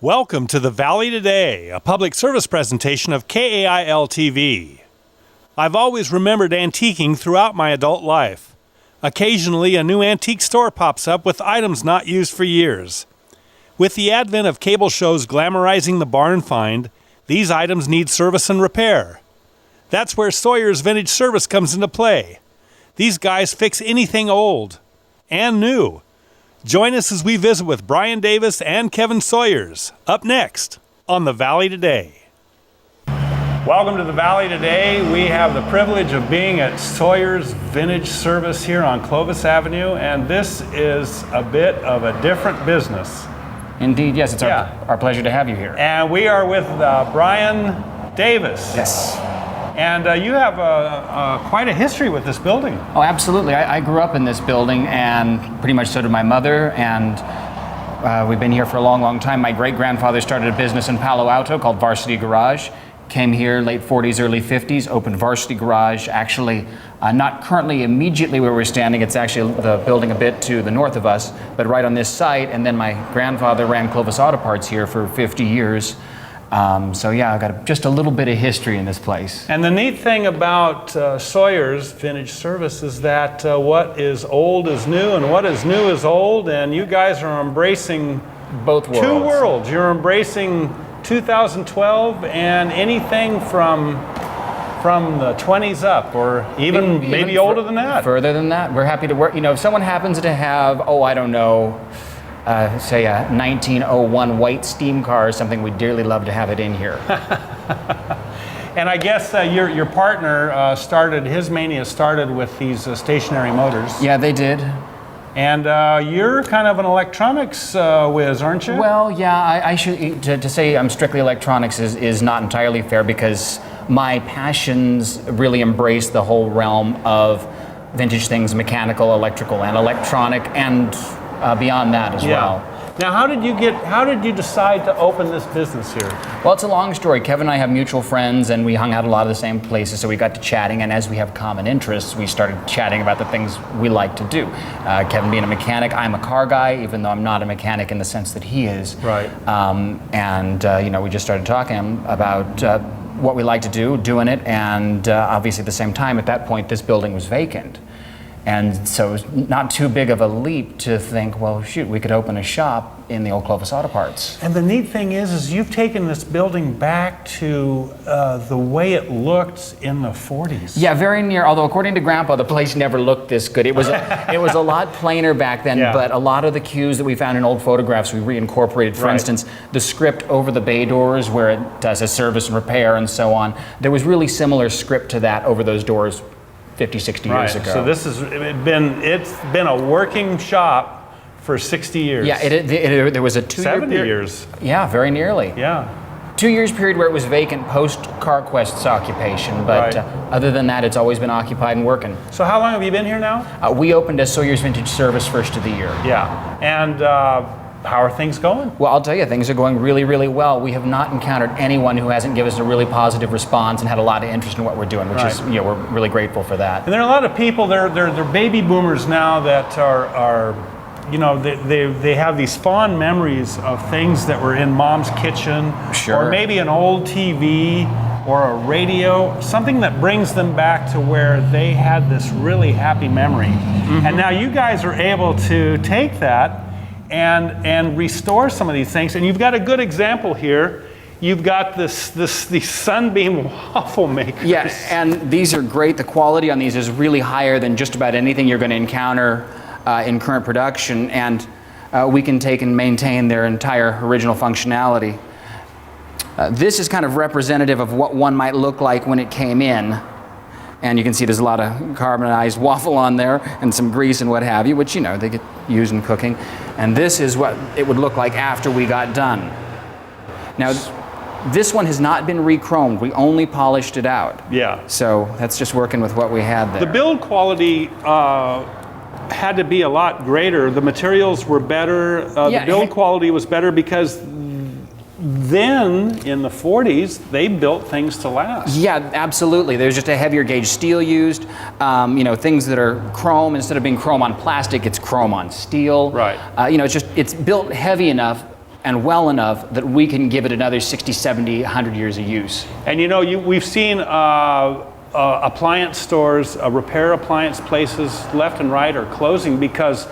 Welcome to the Valley Today, a public service presentation of KAIL-TV. I've always remembered antiquing throughout my adult life. Occasionally, a new antique store pops up with items not used for years. With the advent of cable shows glamorizing the barn find, these items need service and repair. That's where Sawyers Vintage Service comes into play. These guys fix anything old and new. Join us as we visit with Brian Davis and Kevin Sawyers, up next on the Valley Today. Welcome to the Valley Today. We have the privilege of being at Sawyers Vintage Service here on Clovis Avenue, and this is a bit of a different business. Indeed, yes, it's our pleasure to have you here. And we are with Brian Davis. Yes. And you have quite a history with this building. Oh, absolutely. I grew up in this building, and pretty much so did my mother, and we've been here for a long, long time. My great-grandfather started a business in Palo Alto called Varsity Garage. Came here late 40s, early 50s, opened Varsity Garage, actually not currently immediately where we're standing. It's actually the building a bit to the north of us, but right on this site. And then my grandfather ran Clovis Auto Parts here for 50 years. So yeah, I've got just a little bit of history in this place. And the neat thing about Sawyers Vintage Service is that what is old is new and what is new is old, and you guys are embracing both worlds. Two worlds. You're embracing 2012 and anything from the 20s up, or even maybe older than that. Further than that. We're happy to work. You know, if someone happens to have, I don't know, say a 1901 white steam car or something, we'd dearly love to have it in here. And I guess your partner his mania started with these stationary motors. Yeah, they did. And you're kind of an electronics whiz, aren't you? Well, yeah, I should, to say I'm strictly electronics is not entirely fair, because my passions really embrace the whole realm of vintage things, mechanical, electrical, and electronic, and beyond that as well. Now, how did you decide to open this business here? Well, it's a long story. Kevin and I have mutual friends, and we hung out a lot of the same places, so we got to chatting, and as we have common interests, we started chatting about the things we like to do. Kevin being a mechanic, I'm a car guy, even though I'm not a mechanic in the sense that he is. Right. We just started talking about what we like to do, doing it, and obviously at the same time, at that point, this building was vacant. And so it's not too big of a leap to think, well, shoot, we could open a shop in the old Clovis Auto Parts. And the neat thing is you've taken this building back to the way it looked in the 40s. Yeah, very near, although according to Grandpa, the place never looked this good. It was a lot plainer back then, but a lot of the cues that we found in old photographs, we reincorporated. For instance, the script over the bay doors where it does a service and repair and so on, there was really similar script to that over those doors 50, 60 years ago. So this has been a working shop for 60 years. Yeah, there was a 2-year 70 years. Yeah, very nearly. Yeah. 2 years period where it was vacant post CarQuest's occupation, but other than that, it's always been occupied and working. So how long have you been here now? We opened as Sawyers Vintage Service first of the year. Yeah, and how are things going? Well, I'll tell you, things are going really, really well. We have not encountered anyone who hasn't given us a really positive response and had a lot of interest in what we're doing, which is, we're really grateful for that. And there are a lot of people, they're baby boomers now that are they have these fond memories of things that were in mom's kitchen, or maybe an old TV or a radio, something that brings them back to where they had this really happy memory. Mm-hmm. And now you guys are able to take that and restore some of these things. And you've got a good example here. You've got these Sunbeam waffle makers. Yeah, and these are great. The quality on these is really higher than just about anything you're going to encounter in current production, and we can take and maintain their entire original functionality. This is kind of representative of what one might look like when it came in. And you can see there's a lot of carbonized waffle on there and some grease and what have you, which, they get used in cooking. And this is what it would look like after we got done. Now, this one has not been re-chromed. We only polished it out. Yeah. So that's just working with what we had there. The build quality had to be a lot greater. The materials were better. The build quality was better because then in the 40s they built things to last. Yeah, absolutely. There's just a heavier gauge steel used. Things that are chrome, instead of being chrome on plastic, it's chrome on steel. Right. It's built heavy enough and well enough that we can give it another 60, 70, 100 years of use. And you know, we've seen appliance stores, repair appliance places left and right are closing because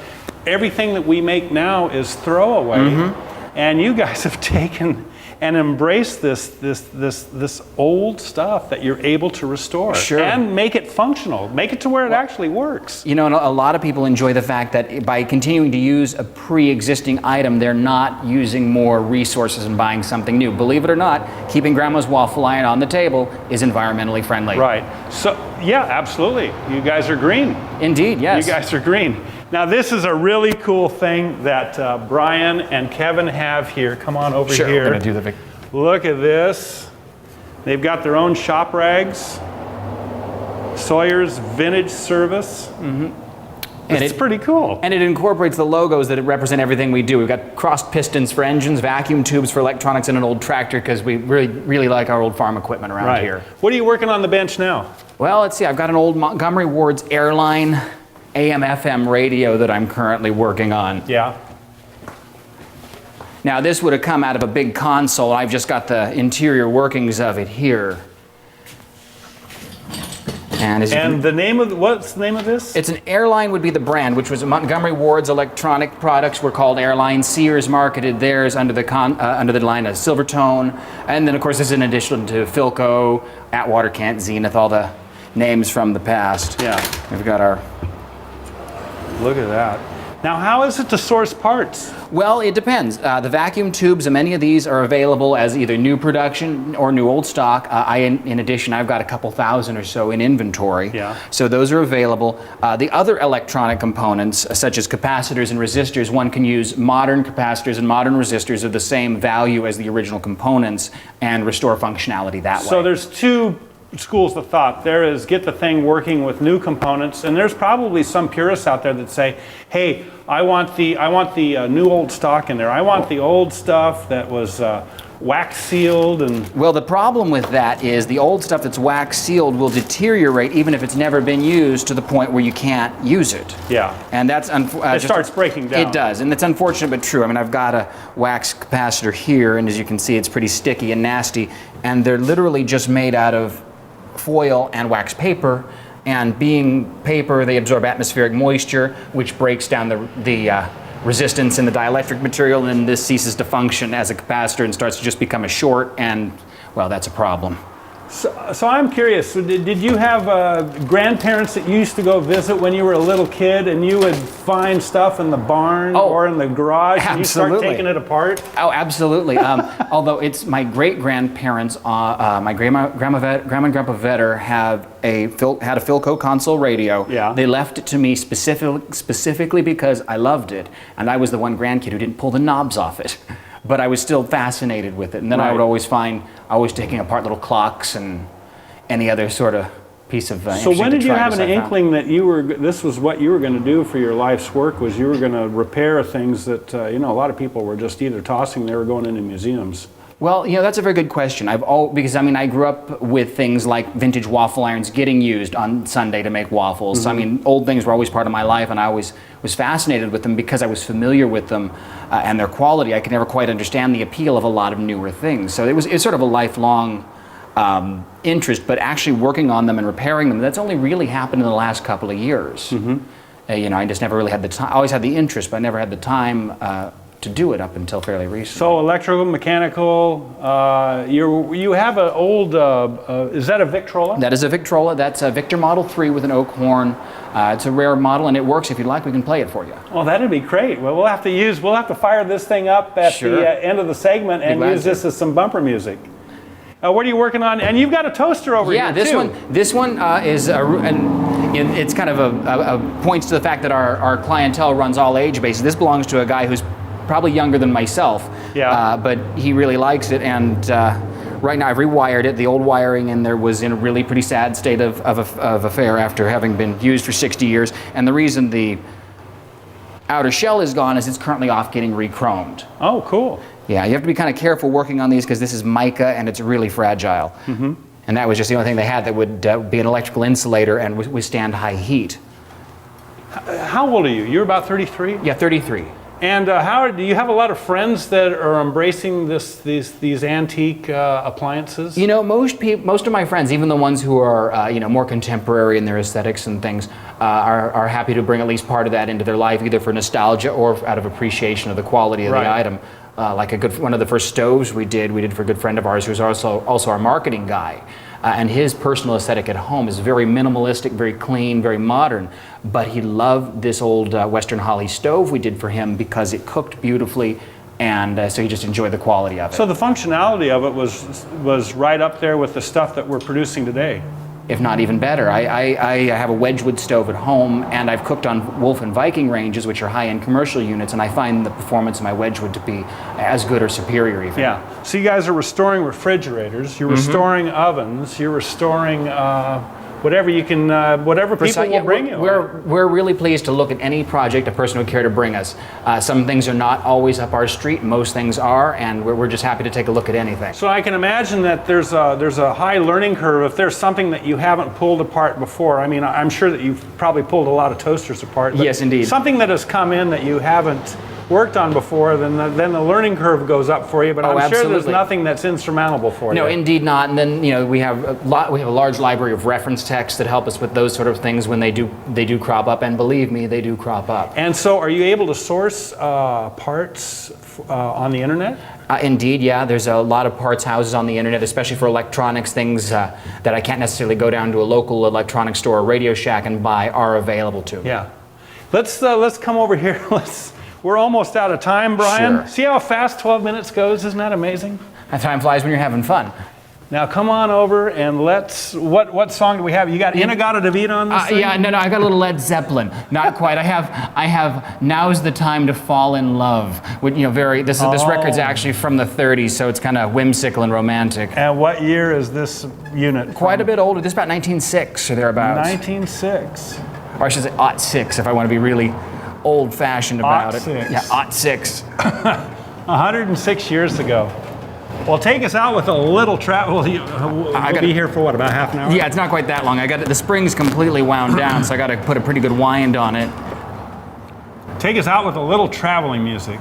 everything that we make now is throwaway. And you guys have taken and embraced this old stuff that you're able to restore and make it functional, make it to where it actually works. You know, and a lot of people enjoy the fact that by continuing to use a pre-existing item, they're not using more resources and buying something new. Believe it or not, keeping grandma's waffle iron on the table is environmentally friendly. Right. So, yeah, absolutely. You guys are green. Indeed, yes. You guys are green. Now, this is a really cool thing that Brian and Kevin have here. Come on over here. We're gonna do the Look at this. They've got their own shop rags. Sawyers Vintage Service. It's pretty cool. And it incorporates the logos that represent everything we do. We've got crossed pistons for engines, vacuum tubes for electronics, and an old tractor because we really like our old farm equipment around here. What are you working on the bench now? Well, let's see. I've got an old Montgomery Ward's Airline AM/FM radio that I'm currently working on. Yeah. Now this would have come out of a big console. I've just got the interior workings of it here. And the name of what's the name of this? It's an Airline would be the brand, which was Montgomery Ward's electronic products were called Airline. Sears marketed theirs under the line of Silvertone, and then of course this is in addition to Philco, Atwater, Kent, Zenith, all the names from the past. Yeah. We've got our. Look at that. Now, how is it to source parts? Well, it depends. The vacuum tubes, many of these are available as either new production or new old stock. In addition, I've got a couple thousand or so in inventory. Yeah. So those are available. The other electronic components, such as capacitors and resistors, one can use modern capacitors and modern resistors of the same value as the original components and restore functionality that way. So there's two schools of thought. There is get the thing working with new components, and there's probably some purists out there that say, hey, I want the new old stock in there. I want the old stuff that was wax sealed. And well, the problem with that is the old stuff that's wax sealed will deteriorate even if it's never been used to the point where you can't use it. Yeah. And that's it starts breaking down. It does, and it's unfortunate but true. I mean, I've got a wax capacitor here, and as you can see, it's pretty sticky and nasty, and they're literally just made out of foil and wax paper, and being paper, they absorb atmospheric moisture, which breaks down the resistance in the dielectric material, and then this ceases to function as a capacitor and starts to just become a short, and well, that's a problem. So I'm curious, so did you have grandparents that you used to go visit when you were a little kid, and you would find stuff in the barn or in the garage and you start taking it apart? Oh, absolutely. Although it's my great-grandparents, my grandma and Grandpa Vetter had a Philco console radio. Yeah. They left it to me specifically because I loved it, and I was the one grandkid who didn't pull the knobs off it. But I was still fascinated with it. And then I would always find, taking apart little clocks and any other sort of piece of So when did you have an inkling that this was what you were going to do for your life's work, was you were going to repair things that, a lot of people were just either tossing, they were going into museums? Well, that's a very good question. Because I grew up with things like vintage waffle irons getting used on Sunday to make waffles. So, old things were always part of my life, and I always was fascinated with them because I was familiar with them and their quality. I could never quite understand the appeal of a lot of newer things. So it's sort of a lifelong interest, but actually working on them and repairing them, that's only really happened in the last couple of years. I just never really had the time. I always had the interest, but I never had the time to do it up until fairly recently. So electrical, mechanical, you have an old, is that a Victrola? That is a Victrola. That's a Victor Model 3 with an oak horn. It's a rare model, and it works. If you'd like, we can play it for you. Well, that'd be great. Well, we'll have to fire this thing up at the end of the segment and use this as some bumper music. What are you working on? And you've got a toaster over here, this too. This one is it's kind of a points to the fact that our clientele runs all age bases. This belongs to a guy who's probably younger than myself, but he really likes it, and right now I've rewired it. The old wiring in there was in a really pretty sad state of affair after having been used for 60 years, and the reason the outer shell is gone is it's currently off getting re-chromed. Oh, cool. Yeah, you have to be kind of careful working on these because this is mica and it's really fragile. And that was just the only thing they had that would be an electrical insulator and withstand high heat. How old are you? You're about 33? Yeah, 33. And how do you have a lot of friends that are embracing these antique appliances? You know, most of my friends, even the ones who are more contemporary in their aesthetics and things, are happy to bring at least part of that into their life, either for nostalgia or out of appreciation of the quality of the item. Like one of the first stoves we did for a good friend of ours who's also our marketing guy. And his personal aesthetic at home is very minimalistic, very clean, very modern. But he loved this old Western Holly stove we did for him because it cooked beautifully, and so he just enjoyed the quality of it. So the functionality of it was right up there with the stuff that we're producing today. If not even better. I have a Wedgwood stove at home, and I've cooked on Wolf and Viking ranges, which are high-end commercial units, and I find the performance of my Wedgwood to be as good or superior even. Yeah. So you guys are restoring refrigerators, you're restoring ovens, you're restoring whatever you can, whatever people will bring you. We're really pleased to look at any project a person would care to bring us. Some things are not always up our street, most things are, and we're just happy to take a look at anything. So I can imagine that there's a high learning curve if there's something that you haven't pulled apart before. I mean, I'm sure that you've probably pulled a lot of toasters apart. But yes, indeed. Something that has come in that you haven't worked on before, then the learning curve goes up for you. But I'm sure there's nothing that's insurmountable for you. No, indeed not. And then we have a large library of reference texts that help us with those sort of things when they do crop up. And believe me, they do crop up. And so, are you able to source parts on the internet? Indeed, yeah. There's a lot of parts houses on the internet, especially for electronics. Things that I can't necessarily go down to a local electronics store or Radio Shack and buy are available to me. Yeah. Let's come over here. We're almost out of time, Brian. Sure. See how fast 12 minutes goes? Isn't that amazing? That time flies when you're having fun. Now come on over and what song do we have? You got In-A-Gadda-Da-Vida on this thing? Yeah, no, I got a little Led Zeppelin. Not quite. I have Now's the Time to Fall in Love. This record's actually from the 30s, so it's kind of whimsical and romantic. And what year is this unit? Quite a bit older. This is about 1906 or thereabouts. 1906. Or I should say 06 if I want to be really old-fashioned about it. Yeah, 06. 106 years ago. Well, take us out with a little travel. We'll be here for what, about half an hour? Yeah, it's not quite that long. The spring's completely wound down, so I got to put a pretty good wind on it. Take us out with a little traveling music.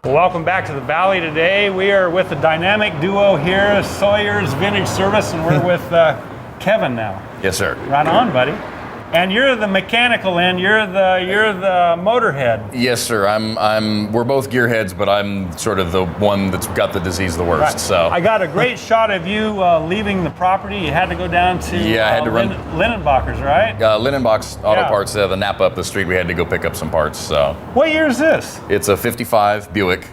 Welcome back to the Valley today. We are with the dynamic duo here, Sawyers Vintage Service, and we're with Kevin now. Yes, sir. Right on, buddy. And you're the mechanical end. You're the motorhead. Yes, sir. We're both gearheads, but I'm sort of the one that's got the disease the worst. Right. So I got a great shot of you leaving the property. You had to go down to I had to run Linenbacher's, right? Linenbach's Auto Parts, the Napa up the street. We had to go pick up some parts. So what year is this? it's a '55 Buick.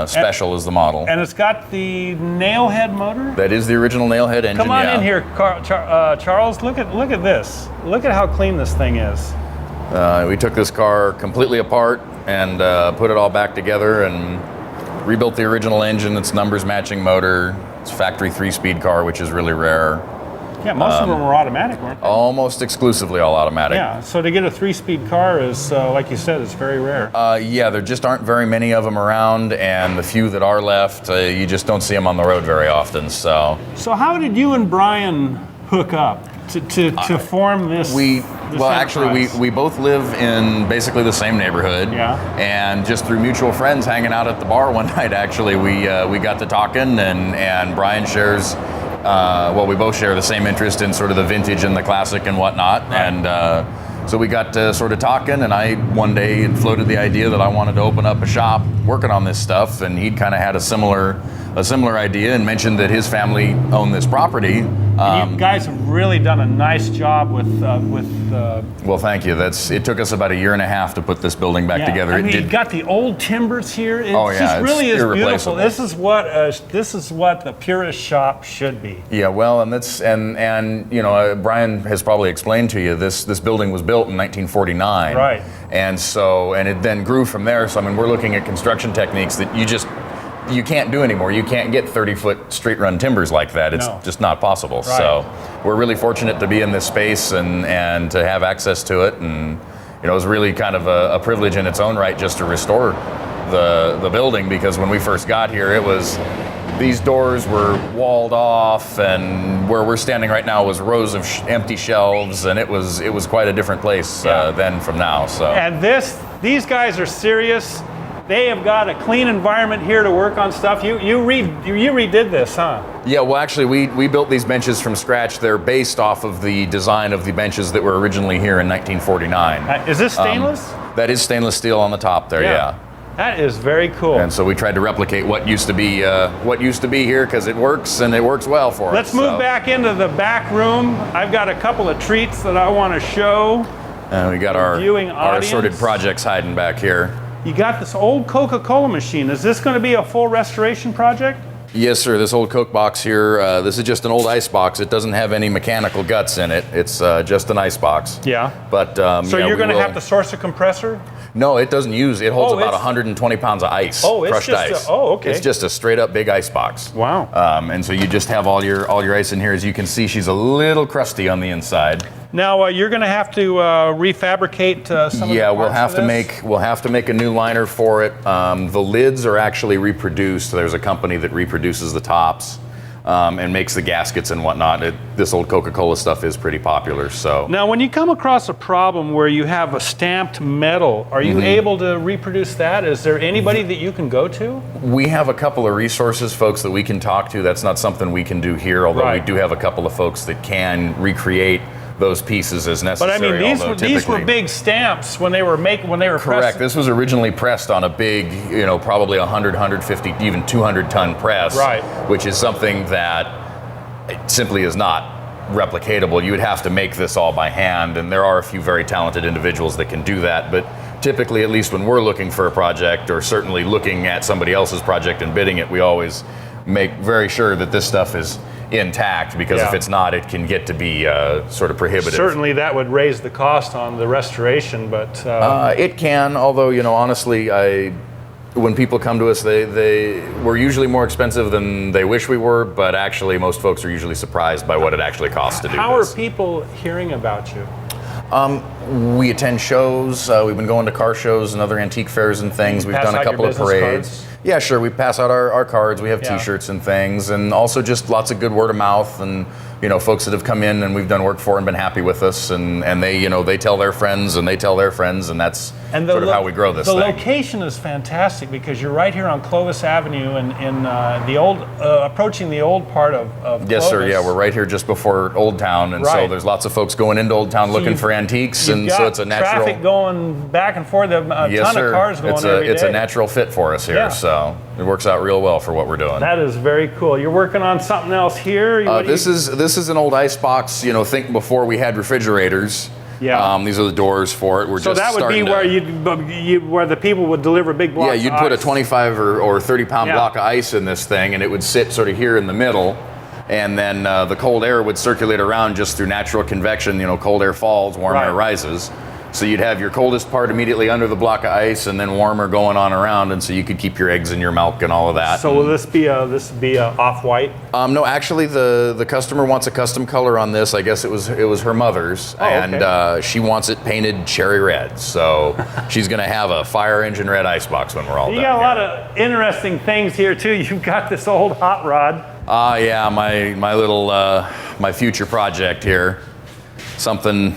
Special is the model. And it's got the nailhead motor? That is the original nailhead engine. Come on in here, Charles. Look at this. Look at how clean this thing is. We took this car completely apart and put it all back together and rebuilt the original engine. It's numbers matching motor. It's a factory 3-speed car, which is really rare. Yeah, most of them were automatic, weren't they? Almost exclusively all automatic. Yeah, so to get a 3-speed car is, like you said, it's very rare. Yeah, there just aren't very many of them around, and the few that are left, you just don't see them on the road very often. So how did you and Brian hook up to form this? We both live in basically the same neighborhood. Yeah. And just through mutual friends hanging out at the bar one night, actually, we got to talking, and Brian shares. We both share the same interest in sort of the vintage and the classic and whatnot. Right. And so we got to sort of talking, and I one day floated the idea that I wanted to open up a shop working on this stuff, and he'd kind of had a similar a similar idea and mentioned that his family owned this property. You guys have really done a nice job with. Well, thank you. It took us about 1.5 years to put this building back together. I mean, you've got the old timbers here. It really is beautiful. irreplaceable. This is what the purist shop should be. Yeah, well, and you know, Brian has probably explained to you this building was built in 1949. Right. And it then grew from there. So I mean, we're looking at construction techniques that you can't do anymore. You can't get 30-foot straight-run timbers like that. It's just not possible. Right. So we're really fortunate to be in this space and to have access to it. And you know, it was really kind of a privilege in its own right just to restore the building, because when we first got here, these doors were walled off, and where we're standing right now was rows of empty shelves, and it was quite a different place then from now. So. And these guys are serious. They have got a clean environment here to work on stuff. You redid this, huh? Yeah, well, actually, we built these benches from scratch. They're based off of the design of the benches that were originally here in 1949. Is this stainless? That is stainless steel on the top there, yeah. That is very cool. And so we tried to replicate what used to be here, because it works, and it works well for us. Let's move back into the back room. I've got a couple of treats that I want to show. And we got our assorted projects hiding back here. You got this old CocaCola machine. Is this going to be a full restoration project? Yes, sir. This old Coke box here, this is just an old ice box. It doesn't have any mechanical guts in it. It's just an ice box. Yeah. But so you're going to have to source a compressor? No, it doesn't use. It holds about 120 pounds of ice. Crushed ice. Okay. It's just a straight up big ice box. Wow. And so you just have all your ice in here. As you can see, she's a little crusty on the inside. Now you're going to have to refabricate some of the parts. Yeah, we'll have to make a new liner for it. The lids are actually reproduced. There's a company that reproduces the tops and makes the gaskets and whatnot. This old Coca-Cola stuff is pretty popular. So now, when you come across a problem where you have a stamped metal, are you able to reproduce that? Is there anybody that you can go to? We have a couple of resources, folks, that we can talk to. That's not something we can do here, although we do have a couple of folks that can recreate those pieces as necessary. But I mean, these were big stamps when they were Correct. pressed. This was originally pressed on a big, probably 100, 150, even 200-ton press, right? Which is something that simply is not replicatable. You would have to make this all by hand, and there are a few very talented individuals that can do that. But typically, at least when we're looking for a project, or certainly looking at somebody else's project and bidding it, we always make very sure that this stuff is intact, because if it's not, it can get to be sort of prohibitive. Certainly that would raise the cost on the restoration, but it can, although honestly, when people come to us, we're usually more expensive than they wish we were, but actually most folks are usually surprised by what it actually costs to do How this. are people hearing about you? We attend shows. We've been going to car shows and other antique fairs and things. We've done a couple of parades. Cards? Yeah, sure. We pass out our cards. We have T-shirts and things, and also just lots of good word of mouth, and folks that have come in and we've done work for and been happy with us, and they they tell their friends and they tell their friends, and that's sort of how we grow this thing. The location is fantastic because you're right here on Clovis Avenue in the old, approaching the old part of Clovis. Yes, sir. Yeah, we're right here just before Old Town, and so there's lots of folks going into Old Town looking for antiques, and so it's a natural traffic going back and forth. A ton of cars going every day. It's a natural fit for us here, so it works out real well for what we're doing. That is very cool. You're working on something else here. This is an old ice box. Think before we had refrigerators. Yeah. These are the doors for it. So that would be where the people would deliver big blocks. Yeah, you'd put a 25 or 30 pound block of ice in this thing, and it would sit sort of here in the middle. And then the cold air would circulate around just through natural convection. Cold air falls, warm air rises. So you'd have your coldest part immediately under the block of ice, and then warmer going on around, and so you could keep your eggs and your milk and all of that. So will this be a off-white? No, actually, the customer wants a custom color on this. I guess it was her mother's, and she wants it painted cherry red. So she's going to have a fire engine red icebox when we're all done. You got a lot of interesting things here too. You've got this old hot rod. Yeah, my little my future project here. Something,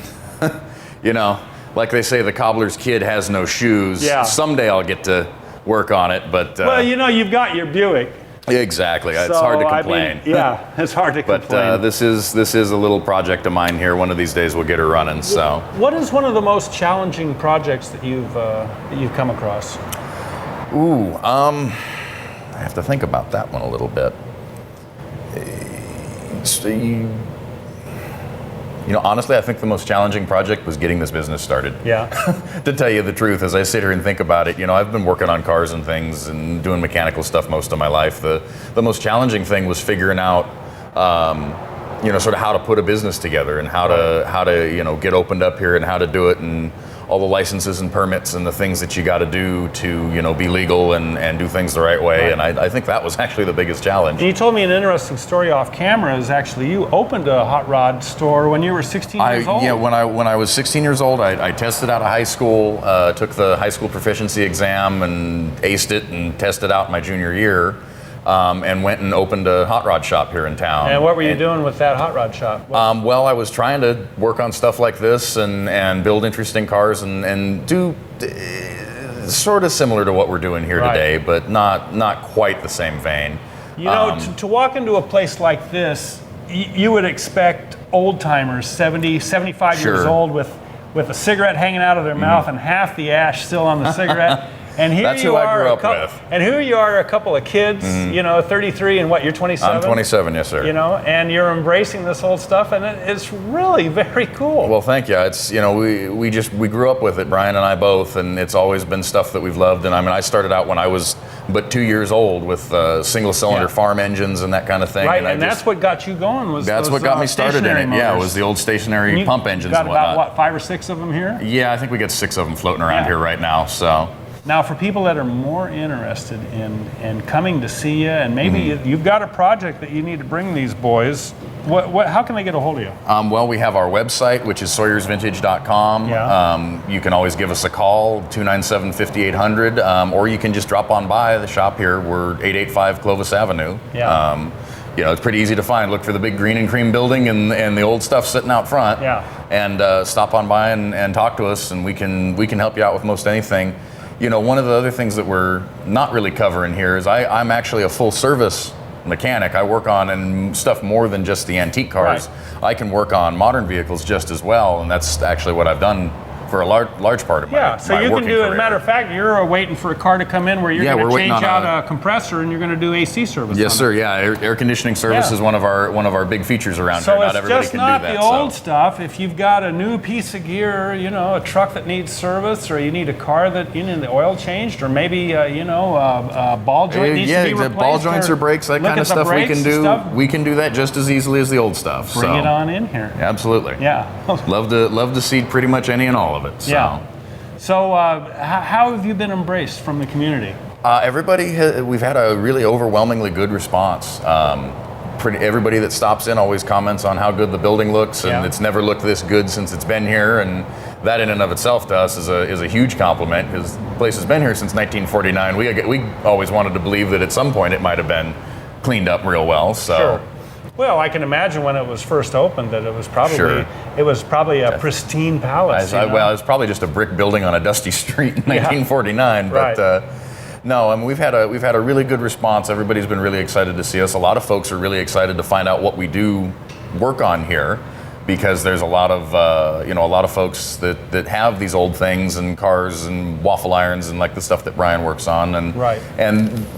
like they say, the cobbler's kid has no shoes. Yeah. Someday I'll get to work on it, but well, you've got your Buick. Exactly. It's hard to complain. It's hard to complain. But this is a little project of mine here. One of these days we'll get her running. So. What is one of the most challenging projects that you've come across? have to think about that one a little bit. Honestly, I think the most challenging project was getting this business started. Yeah. To tell you the truth, as I sit here and think about it, I've been working on cars and things and doing mechanical stuff most of my life. The most challenging thing was figuring out, sort of how to put a business together and how to get opened up here and how to do it, and all the licenses and permits and the things that you got to do to be legal and do things the right way. Right. And I think that was actually the biggest challenge. And you told me an interesting story off camera is actually you opened a hot rod store when you were 16 years old. Yeah, when I was 16 years old, I tested out of high school, took the high school proficiency exam and aced it and tested out my junior year. And went and opened a hot rod shop here in town. And what were you doing with that hot rod shop? Well, I was trying to work on stuff like this and build interesting cars and do sort of similar to what we're doing here today, but not quite the same vein. To walk into a place like this, you would expect old timers, 70, 75 years old, with a cigarette hanging out of their mouth and half the ash still on the cigarette. And here That's you who are, I grew up with. And here you are, a couple of kids, 33, and what, you're 27? I'm 27, yes, sir. And you're embracing this old stuff, and it's really very cool. Well, thank you. It's we grew up with it, Brian and I both, and it's always been stuff that we've loved. And I started out when I was but 2 years old with single-cylinder farm engines and that kind of thing. Right, and that's what got you going. That's what got me started in it. Motors. Yeah, it was the old stationary pump engines and whatnot. Got about 5 or 6 of them here? Yeah, I think we got 6 of them floating around here right now. So. Now, for people that are more interested in coming to see you, and maybe you've got a project that you need to bring these boys, how can they get a hold of you? Well, we have our website, which is sawyersvintage.com. Yeah. You can always give us a call, 297-5800, or you can just drop on by the shop here. We're 885 Clovis Avenue. Yeah. It's pretty easy to find. Look for the big green and cream building and the old stuff sitting out front. Yeah. And stop on by and talk to us, and we can help you out with most anything. One of the other things that we're not really covering here is I'm actually a full service mechanic. I work on stuff more than just the antique cars. Right. I can work on modern vehicles just as well, and that's actually what I've done for a large part of my Yeah, so my you can working do it. As career. a matter of fact, you're waiting for a car to come in where you're going to change out a compressor and you're going to do AC service. Yes, sir. Yeah, air conditioning service is one of our big features around here. Not everybody can do that. So it's just not the old stuff. If you've got a new piece of gear, a truck that needs service, or you need a car that you need the oil changed, or maybe a ball joint needs to be replaced. Yeah, ball joints or brakes, that kind of stuff we can do. We can do that just as easily as the old stuff. Bring it on in here. Absolutely. Yeah. love to see pretty much any and all of it. So. Yeah. So how have you been embraced from the community? We've had a really overwhelmingly good response. Everybody that stops in always comments on how good the building looks, and it's never looked this good since it's been here. And that in and of itself to us is a huge compliment, because the place has been here since 1949. We always wanted to believe that at some point it might have been cleaned up real well. So. Sure. Well, I can imagine when it was first opened that it was probably a pristine palace. Well, it's probably just a brick building on a dusty street in 1949. But right. no, we've had a really good response. Everybody's been really excited to see us. A lot of folks are really excited to find out what we do work on here, because there's a lot of folks that have these old things and cars and waffle irons and like the stuff that Brian works on, and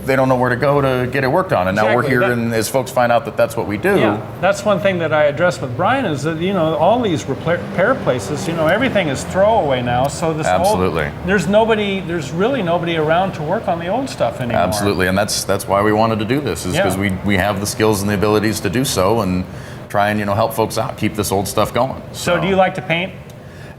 they don't know where to go to get it worked on. And now we're here, and as folks find out that that's what we do. Yeah, that's one thing that I addressed with Brian is that all these repair places, everything is throwaway now. So this absolutely there's really nobody around to work on the old stuff anymore. Absolutely, and that's why we wanted to do this, is because we have the skills and the abilities to do so, and try and help folks out, keep this old stuff going. So do you like to paint?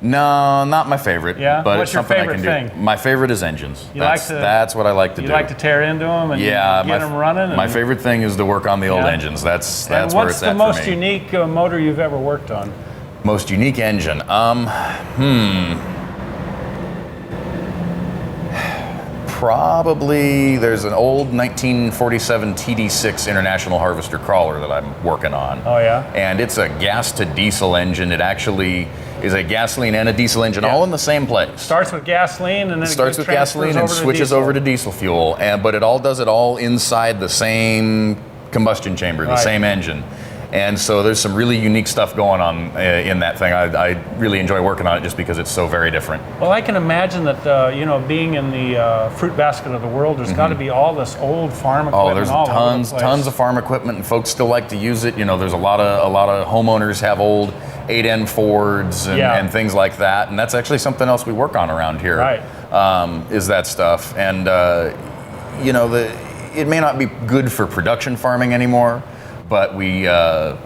No, not my favorite. Yeah. But what's it's your something favorite I can do. thing? My favorite is engines. That's what I like to do. You like to tear into them and get them running? My favorite thing is to work on the old engines. That's where it's at for me. What's the most unique motor you've ever worked on? Most unique engine. Probably there's an old 1947 TD6 International Harvester crawler that I'm working on. Oh yeah? And it's a gas to diesel engine. It actually is a gasoline and a diesel engine all in the same place. Starts with gasoline and then starts with gasoline and switches over to diesel fuel. But it all does it all inside the same combustion chamber, the same engine. And so there's some really unique stuff going on in that thing. I really enjoy working on it just because it's so very different. Well, I can imagine that, you know, being in the fruit basket of the world, there's got to be all this old farm equipment. Oh, there's all over the place. tons of farm equipment, and folks still like to use it. You know, there's a lot of homeowners have old 8N Fords and things like that, and that's actually something else we work on around here. Right. Is that stuff, and you know, it may not be good for production farming anymore, but a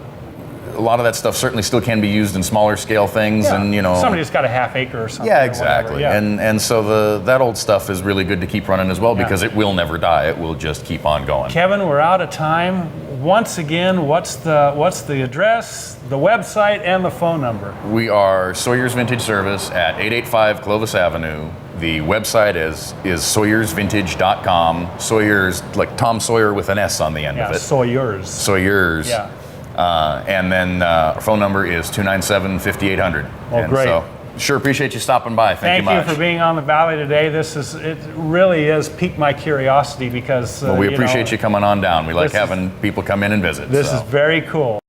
lot of that stuff certainly still can be used in smaller scale things, and you know, somebody's got a half acre or something. Yeah, exactly. And so that old stuff is really good to keep running as well, because it will never die. It will just keep on going. Kevin, we're out of time. Once again, what's the address, the website, and the phone number? We are Sawyers Vintage Service at 885 Clovis Avenue. The website is sawyersvintage.com. Sawyers, like Tom Sawyer with an S on the end of it. Sawyers. Sawyers. Yeah. And then our phone number is 297-5800. Well, great. So, sure appreciate you stopping by. Thank you much. Thank you for being on the Valley today. It really has piqued my curiosity because well, we appreciate you coming on down. We like having people come in and visit. This is very cool.